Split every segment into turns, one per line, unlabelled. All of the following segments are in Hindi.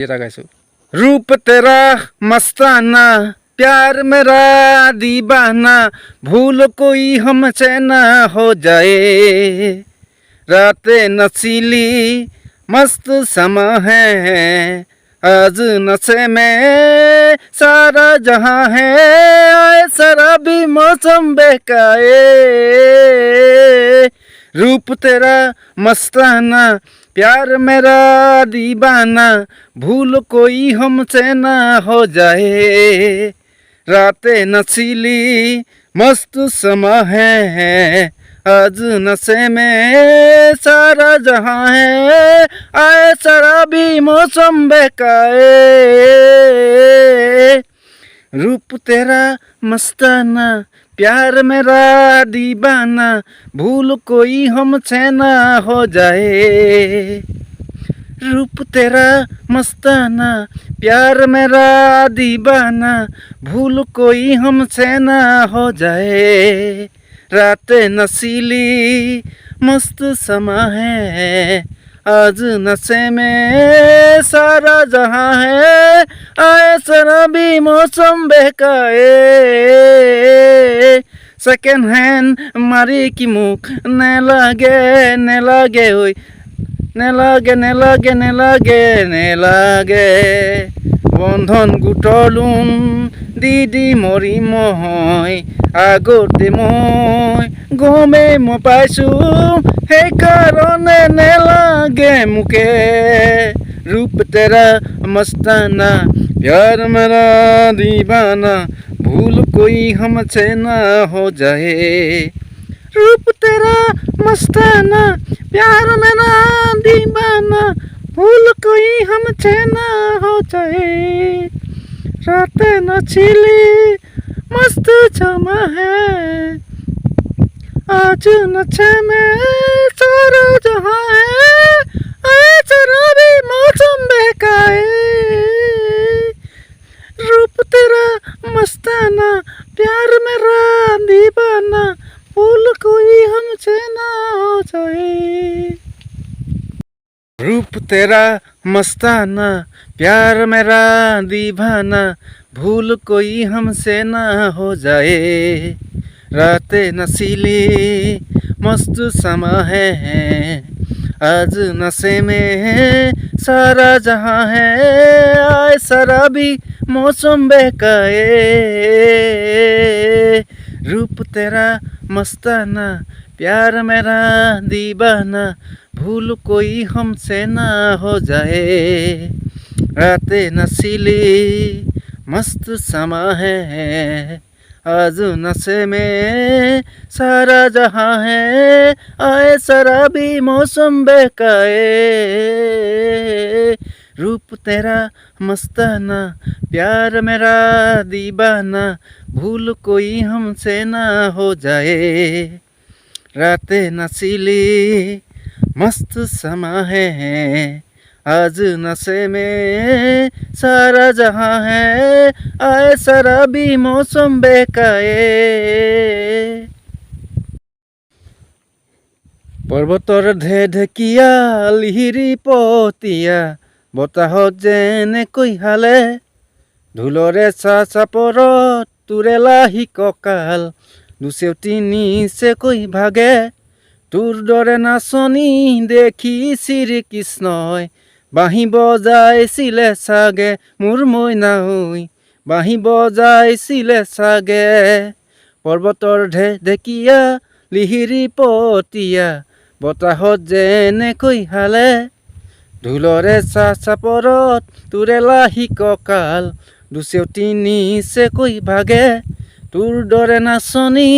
गाइছো रूप तेरा मस्ताना प्यार मेरा दीवाना भूल कोई हमसे ना हो जाए रातें नशीली मस्त समा है आज नशे में सारा जहां है आए शराबी मौसम बहकाए रूप तेरा मस्ताना प्यार मेरा दीवाना भूल कोई हमसे ना हो जाए रातें नशीली मस्त समा है आज नशे में सारा जहां है आए शराबी मौसम बहकाए रूप तेरा मस्ताना प्यार मेरा दीवाना भूल कोई हमसे ना हो जाए रूप तेरा मस्ताना प्यार मेरा दीवाना भूल कोई हमसे ना हो जाए रातें नशीली मस्त समा है आज नशे में सारा जहां है आए शराबी मौसम बहकाए सेकेंड हैंड मारी की मुख ने लागे होई ने लागे बंधन गुटलुम दीदी मरी মই আগতে মই গমে মই পাইছোঁ সেইকাৰণে নেলাগে মোকে रूप तेरा मस्ताना प्यार मेरा दीवाना भूल कोई हमसे ना हो जाए रूप तेरा मस्ताना प्यार मेरा दीवाना भूल कोई हमसे ना हो जाए रातें नशीली मस्त जमा है आज नशे में सारा जहां है आए शराबी मौसम बहकाए रूप तेरा मस्ताना प्यार मेरा दीवाना भूल कोई हमसे ना हो जाए रूप तेरा मस्ताना प्यार मेरा दीवाना भूल कोई हमसे ना हो जाए रातें नशीली मस्त समा है आज नशे में सारा जहां है आए शराबी मौसम बहकाए रूप तेरा मस्ताना प्यार मेरा दीवाना भूल कोई हमसे ना हो जाए रातें नशीली मस्त समा है आज नशे में सारा जहां है आए शराबी मौसम बहकाए रूप तेरा मस्ताना प्यार मेरा दीवाना भूल कोई हमसे ना हो जाए रातें नशीली मस्त समा है आज नशे में सारा जहां है आए शराबी मौसम बहकाए पर्वतर ढেঢেকীয়া লিহিৰি পতীয়া বতাহত যেনেকৈ হালে ঢোলৰে চাপৰত তোৰে লাহি কঁকাল দুচেউটি নিচেকৈ ভাগে তোৰ দৰে নাচনি দেখি শ্ৰীকৃষ্ণই বাঁহী বজাইছিলে চাগে মোৰ মইনা হৈ বাঁহী বজাইছিলে চাগে পৰ্বতৰ ঢেঢেকীয়া লিহিৰি পতীয়া বতাহত যেনেকৈ হালে ঢোলৰে চাপৰত তোৰে লাহি কঁকাল দুচেউটি নিচেকৈ ভাগে তোৰ দৰে নাচনি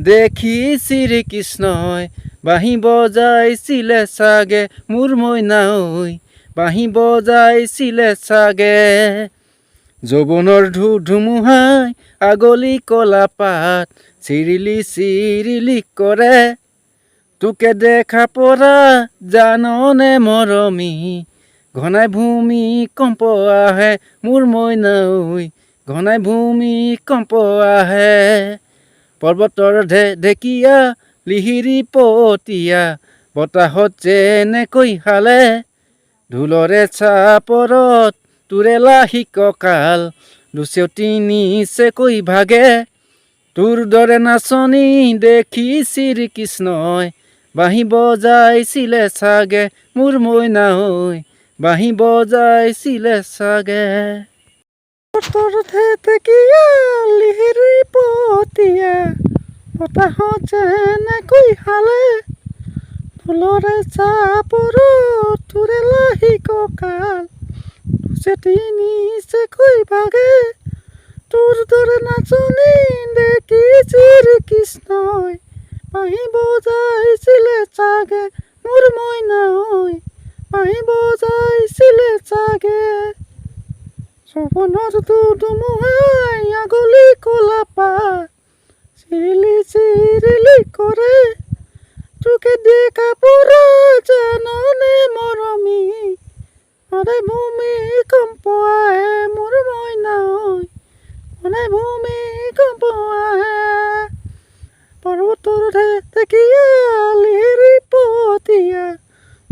দেখি শ্ৰীকৃষ্ণই বাঁহী বজাইছিলে চাগে মোৰ মইনা হৈ বাঁহী বজাইছিলে চাগে যৌৱনৰ ধুমুহাই আগলি কলা পাত চিৰিলি কৰে তোকে দেখা পৰা জাননে মৰমী ঘনাই ভূমি কম্প আহে মোৰ মইনা হৈ ঘনাই ভূমি কম্প আহে पर्वतर ढेढेकীয়া লিহিৰি পতীয়া বতাহত যেনেকৈ হালে ঢোলৰে চাপৰত তোৰে লাহি কঁকাল দুচেউতি নিছে কৈ ভাগে তোৰ দৰে নাচনী দেখি শ্ৰীকৃষ্ণই বাঁহী বজাইছিলে চাগে মোৰ মইনা ঐ বাঁহী বজাইছিলে চাগে তোৰ ঢেঁঢেকীয়া লিহিৰি পতীয়া বতাহত যেনেকৈ হালে ফুলৰে চাপৰত তোৰে লাহি কঁকাল দুচেতি নিছে কৈ ভাগে তোৰ দৰে নাচনী দেখি শ্ৰীকৃষ্ণই বাঁহী বজাইছিলে চাগে মোৰ মইনা ঐ বাঁহী বজাইছিলে চাগে চবনৰ ধুমুহাই আগলি কলা পাত চিৰিলি চিৰিলি কৰে তোকে দেখা পৰা জাননে মৰমী অৰে ভূমিকম্প আহে মোৰ মইনা ঐ অৰে ভূমিকম্প আহে পৰ্বতৰ ঢেঁঢেকীয়া লিহিৰি পতীয়া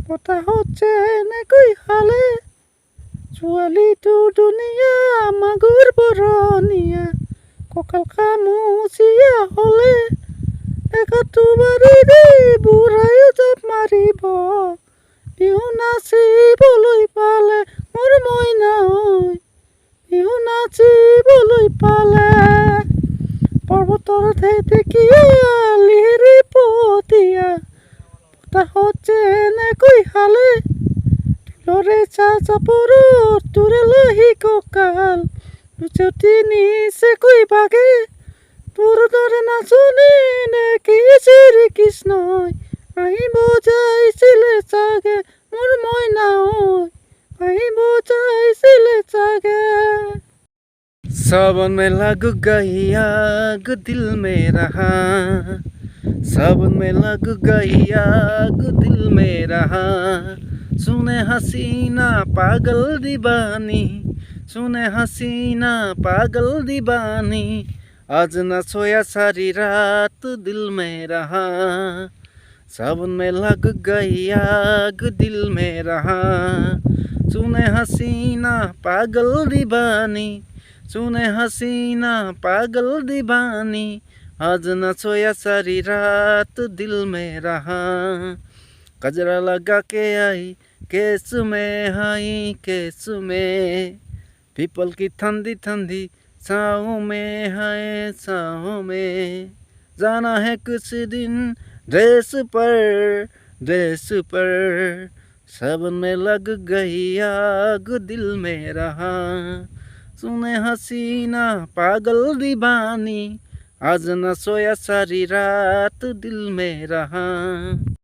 বতাহত যেনেকৈ হালে ছোৱালীটো ধুনীয়া মাগুৰ বৰণীয়া কঁকাল খামুচীয়া হ'লে দেখাটো বাৰীৰে বুঢ়ায়ো জাপ মাৰিব বিহু নাচিবলৈ পালে মোৰ মইনা ঐ বিহু নাচিবলৈ পালে পৰ্বতৰ ঢেঁঢেকীয়া লিহিৰি পতীয়া বতাহত যেনেকৈ হালে ফুলৰে চাপৰত তোৰে লাহি কঁকাল দুচেউতি নিছে কৈ ভাগে তোৰ দৰে নাচনী দেখি শ্ৰীকৃষ্ণই বাঁহী বজাইছিলে চাগে মোৰ মইনা ঐ বাঁহী বজাইছিলে চাগে सावन में लग गई आग दिल में रहा सावन में लग गई आग दिल में रहा सुने हसीना पागल दीवानी सुने हसीना पागल दीवानी आज न सोया सारी रात दिल में रहा सावन में लग गई आग दिल में रहा सुने हसीना पागल दीवानी सुने हसीना पागल दीवानी आज न सोया सारी रात दिल में रहा गजरा लगा के आई केस में आई केस में पीपल की ठंडी ठंडी छाँव में है छाँव में जाना है कुछ दिन ड्रेस पर सावन में लग गई आग दिल में रहा सुने हसीना पागल दीवानी आज न सोया सारी रात दिल में रहा।